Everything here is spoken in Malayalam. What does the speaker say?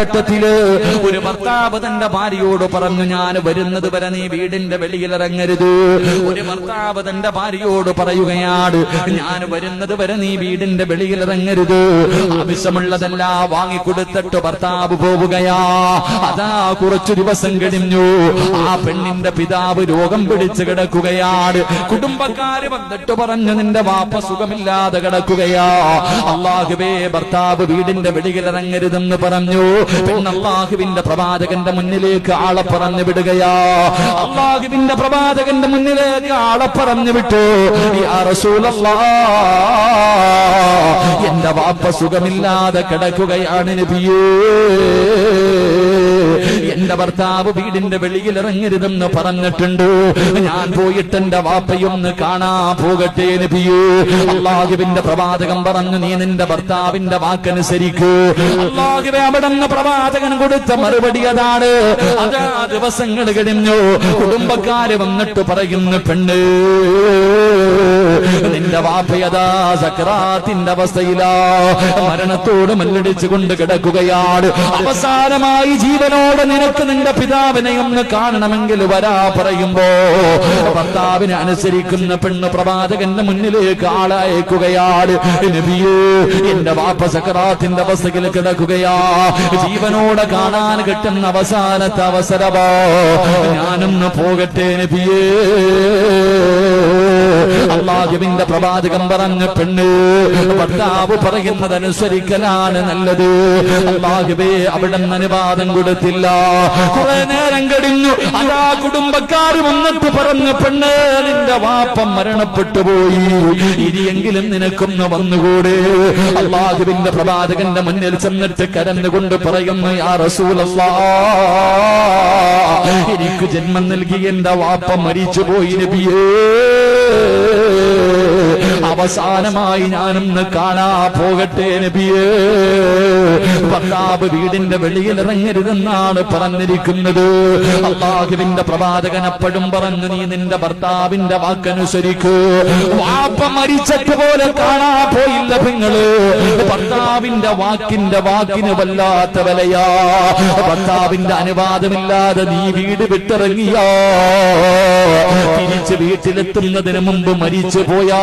കാലഘട്ടത്തില് ഒരു ഭർത്താവ് തന്റെ ഭാര്യയോട് പറഞ്ഞു, ഞാൻ വരുന്നത് വരെ നീ വീടിന്റെ വെളിയിലിറങ്ങരുത്. ഒരു ഭർത്താവ് തന്റെ ഭാര്യയോട് പറയുകയാണ്, ഞാൻ വരുന്നത് വരെ നീ വീടിന്റെ വെളിയിലിറങ്ങരുത്. ആവശ്യമുള്ളതെല്ലാം വാങ്ങിക്കൊടുത്തിട്ട് ഭർത്താവ് പോവുകയാ. അതാ കുറച്ചു ദിവസം കഴിഞ്ഞു, ആ പെണ്ണിന്റെ പിതാവ് രോഗം പിടിച്ച് കിടക്കുകയാണ്. കുടുംബക്കാര് വന്നിട്ട് പറഞ്ഞു, നിന്റെ വാപ്പ സുഖമില്ലാതെ കിടക്കുകയാ. അല്ലാഹുവേ, ഭർത്താവ് വീടിന്റെ വെളിയിലിറങ്ങരുതെന്ന് പറഞ്ഞു. പിന്നെ അല്ലാഹുവിന്റെ പ്രവാചകന്റെ മുന്നിലേക്ക് ആളെ പറഞ്ഞു വിടുകയാ. അല്ലാഹുവിന്റെ പ്രവാചകന്റെ മുന്നിലേക്ക് ആളെ പറഞ്ഞു വിട്ടു. യാ റസൂലല്ലാഹ്, എന്റെ വാപ്പ സുഖമില്ലാതെ കിടക്കുകയാണ് നബിയേ. എന്റെ ഭർത്താവ് വീടിന്റെ വെളിയിൽ ഇറങ്ങരുതെന്ന് പറഞ്ഞിട്ടുണ്ട്. ഞാൻ പോയിട്ട് എന്റെ വാപ്പയൊന്ന് കാണാൻ പോകട്ടെ നബിയേ. അല്ലാഹുവിന്റെ പ്രവാചകൻ പറഞ്ഞു, നീ നിന്റെ ഭർത്താവിന്റെ വാക്കനുസരിക്കൂ. അല്ലാഹുവേ, അവിടുന്ന് പ്രവാചകൻ കൊടുത്ത മറുപടി അതാണ്. അതാ ദിവസങ്ങൾ കഴിഞ്ഞു, കുടുംബക്കാര് വന്നിട്ട് പറയുന്നു, പെണ്ണ്, നിന്റെ വാപ്പയതാ സക്രാത്തിന്റെ അവസ്ഥയിലാ, മരണത്തോട് മല്ലടിച്ചുകൊണ്ട് കിടക്കുകയാണ്. അവസാനമായി ജീവനോട് നിനക്ക് നിന്റെ പിതാവിനെ ഒന്ന് കാണണമെങ്കിൽ വരാ പറയുമ്പോ ഭർത്താവിനെ അനുസരിക്കുന്ന പെണ്ണ് പ്രവാചകന്റെ മുന്നിലേക്ക് ആളയക്കുകയാണ്. നബിയേ, എന്റെ വാപ്പ സക്രാത്തിന്റെ അവസ്ഥയിൽ കിടക്കുകയാ, ജീവനോടെ കാണാൻ കിട്ടുന്ന അവസാനത്തെ അവസരമോ, ഞാനൊന്ന് പോകട്ടെ നബിയേ. അല്ലാഹുവിന്റെ പ്രവാചകൻ പറഞ്ഞു, പെണ്ണ്, ഭർത്താവ് പറയുന്നതനുസരിക്കലാണ് നല്ലത്. അല്ലാഹുവേ, അവിടുന്ന് അനുവാദം കൊടുത്തില്ല. കുറെ നേരം കഴിഞ്ഞു, അതാ കുടുംബക്കാര് വന്നിട്ട് പറഞ്ഞു, പെണ്ണ്, നിന്റെ വാപ്പ മരണപ്പെട്ടു പോയി, ഇനിയെങ്കിലും നിനക്കൊന്ന് വന്നുകൂടെ. അല്ലാഹുവിന്റെ പ്രവാചകന്റെ മുന്നിൽ ചെന്നിട്ട് കരഞ്ഞുകൊണ്ട് പറയുന്നു, യാ റസൂലല്ലാഹ്, എനിക്ക് ജന്മം നൽകി എന്റെ വാപ്പ മരിച്ചുപോയി നബിയേ. അവസാനമായി ഞാനൊന്ന് കാണാ പോകട്ടെ നബിയേ. ഭർത്താവ് വീടിന്റെ വെളിയിൽ ഇറങ്ങരുതെന്നാണ് പറഞ്ഞിരിക്കുന്നത്. അല്ലാഹുവിന്റെ പ്രവാചകൻ അപ്പോഴും പറഞ്ഞു, നീ നിന്റെ ഭർത്താവിന്റെ വാക്കനുസരിക്കൂ. വാപ്പ മരിച്ചതുപോലെ കാണാ പോയില്ല പെങ്ങള്. ഭർത്താവിന്റെ വാക്കിന് വല്ലാത്ത വിലയാ. ഭർത്താവിന്റെ അനുവാദമില്ലാതെ നീ വീട് വിട്ടിറങ്ങിയാ, തിരിച്ച് വീട്ടിലെത്തുന്നതിന് മുമ്പ് മരിച്ചു പോയാ